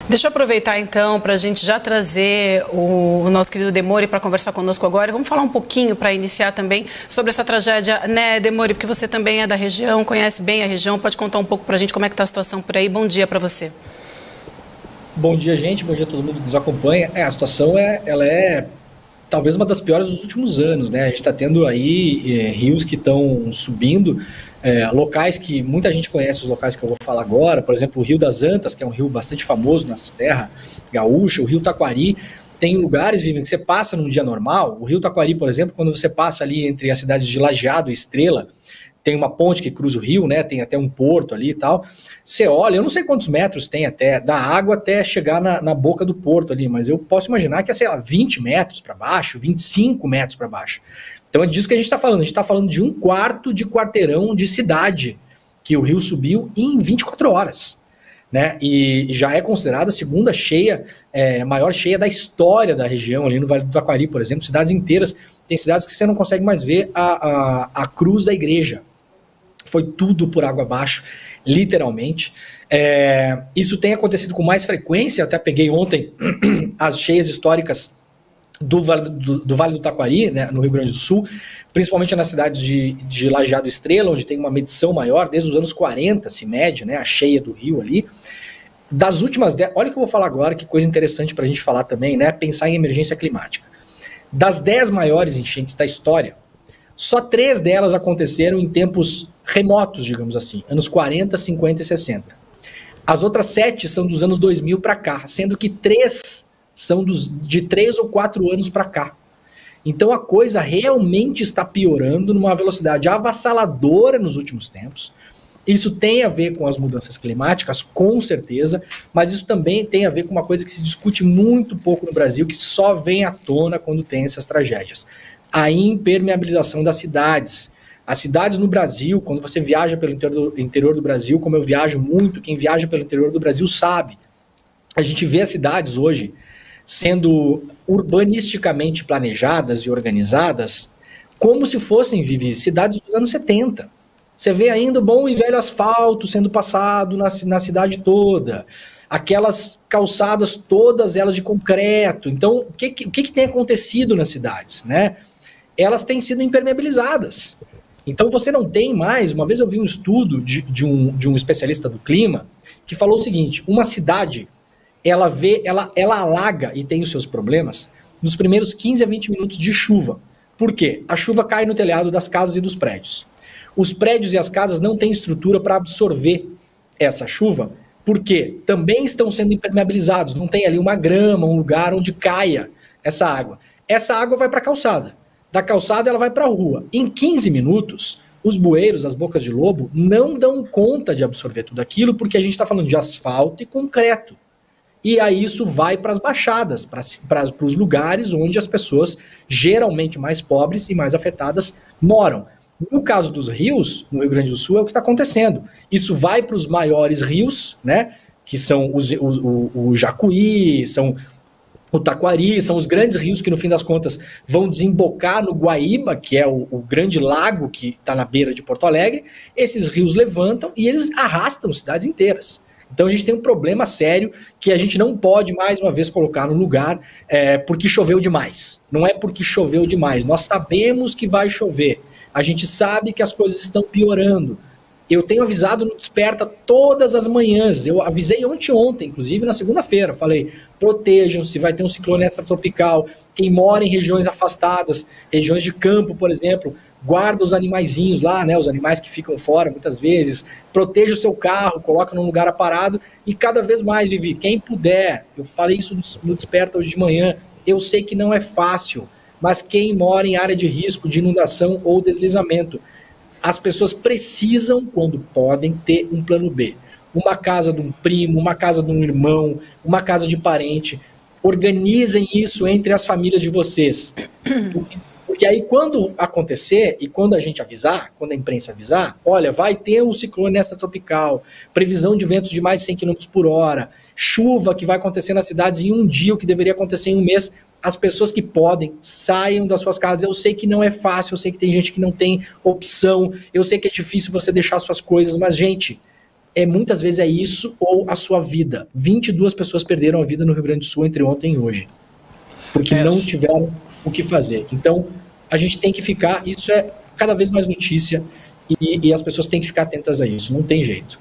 Deixa eu aproveitar então para a gente já trazer o nosso querido Demori para conversar conosco agora. Vamos falar um pouquinho para iniciar também sobre essa tragédia, né, Demori? Porque você também é da região, conhece bem a região, pode contar um pouco para a gente como é que está a situação por aí. Bom dia para você. Bom dia, gente. Bom dia a todo mundo que nos acompanha. A situação ela é talvez uma das piores dos últimos anos, né? A gente está tendo aí rios que estão subindo, locais que muita gente conhece, os locais que eu vou falar agora, por exemplo, o Rio das Antas, que é um rio bastante famoso na Serra Gaúcha, o Rio Taquari. Tem lugares, Vivian, que você passa num dia normal. O Rio Taquari, por exemplo, quando você passa ali entre as cidades de Lajeado e Estrela, tem uma ponte que cruza o rio, né? Tem até um porto ali e tal. Você olha, eu não sei quantos metros tem até, da água até chegar na boca do porto ali, mas eu posso imaginar que é, sei lá, 20 metros para baixo, 25 metros para baixo. Então é disso que a gente está falando. A gente está falando de 1/4 de quarteirão de cidade que o rio subiu em 24 horas. Né? E já é considerada a segunda cheia, maior cheia da história da região, ali no Vale do Taquari, por exemplo. Cidades inteiras, tem cidades que você não consegue mais ver a cruz da igreja. Foi tudo por água abaixo, literalmente. Isso tem acontecido com mais frequência. Eu até peguei ontem as cheias históricas do Vale do Taquari, né, no Rio Grande do Sul, principalmente nas cidades de Lajeado e Estrela, onde tem uma medição maior, desde os anos 40 se mede, né, a cheia do rio ali. Das últimas 10, olha o que eu vou falar agora, que coisa interessante para a gente falar também, né, pensar em emergência climática. Das 10 maiores enchentes da história, só 3 delas aconteceram em tempos remotos, digamos assim, anos 40, 50 e 60. As outras 7 são dos anos 2000 para cá, sendo que 3 são de 3 ou 4 anos para cá. Então a coisa realmente está piorando numa velocidade avassaladora nos últimos tempos. Isso tem a ver com as mudanças climáticas, com certeza, mas isso também tem a ver com uma coisa que se discute muito pouco no Brasil, que só vem à tona quando tem essas tragédias. A impermeabilização das cidades. As cidades no Brasil, quando você viaja pelo interior do Brasil, como eu viajo muito, quem viaja pelo interior do Brasil sabe, a gente vê as cidades hoje sendo urbanisticamente planejadas e organizadas como se fossem, Vivi, cidades dos anos 70. Você vê ainda o bom e velho asfalto sendo passado na cidade toda, aquelas calçadas todas elas de concreto. Então, o que tem acontecido nas cidades, né? Elas têm sido impermeabilizadas. Então você não tem mais, uma vez eu vi um estudo de um especialista do clima que falou o seguinte: uma cidade, ela alaga e tem os seus problemas nos primeiros 15 a 20 minutos de chuva. Por quê? A chuva cai no telhado das casas e dos prédios. Os prédios e as casas não têm estrutura para absorver essa chuva, porque também estão sendo impermeabilizados, não tem ali uma grama, um lugar onde caia essa água. Essa água vai para a calçada. Da calçada ela vai para a rua. Em 15 minutos, os bueiros, as bocas de lobo, não dão conta de absorver tudo aquilo, porque a gente está falando de asfalto e concreto. E aí isso vai para as baixadas, para os lugares onde as pessoas, geralmente mais pobres e mais afetadas, moram. No caso dos rios, no Rio Grande do Sul, é o que está acontecendo. Isso vai para os maiores rios, né, que são o Jacuí, são o Taquari, são os grandes rios que, no fim das contas, vão desembocar no Guaíba, que é o grande lago que está na beira de Porto Alegre. Esses rios levantam e eles arrastam cidades inteiras. Então a gente tem um problema sério que a gente não pode, mais uma vez, colocar no lugar porque choveu demais. Não é porque choveu demais. Nós sabemos que vai chover. A gente sabe que as coisas estão piorando. Eu tenho avisado no Desperta todas as manhãs. Eu avisei ontem, inclusive na segunda-feira. Falei, protejam-se, vai ter um ciclone extratropical. Quem mora em regiões afastadas, regiões de campo, por exemplo, guarda os animaizinhos lá, né, os animais que ficam fora muitas vezes. Proteja o seu carro, coloca num lugar aparado. E cada vez mais, Vivi, quem puder, eu falei isso no Desperta hoje de manhã, eu sei que não é fácil, mas quem mora em área de risco de inundação ou deslizamento, as pessoas precisam, quando podem, ter um plano B. Uma casa de um primo, uma casa de um irmão, uma casa de parente. Organizem isso entre as famílias de vocês. Porque aí quando acontecer, e quando a gente avisar, quando a imprensa avisar, olha, vai ter um ciclone extratropical, previsão de ventos de mais de 100 km por hora, chuva que vai acontecer nas cidades em um dia, o que deveria acontecer em um mês, as pessoas que podem, saiam das suas casas. Eu sei que não é fácil, eu sei que tem gente que não tem opção, eu sei que é difícil você deixar suas coisas, mas, gente, muitas vezes é isso ou a sua vida. 22 pessoas perderam a vida no Rio Grande do Sul entre ontem e hoje, porque não tiveram o que fazer. Então, a gente tem que ficar, isso é cada vez mais notícia, e as pessoas têm que ficar atentas a isso, não tem jeito.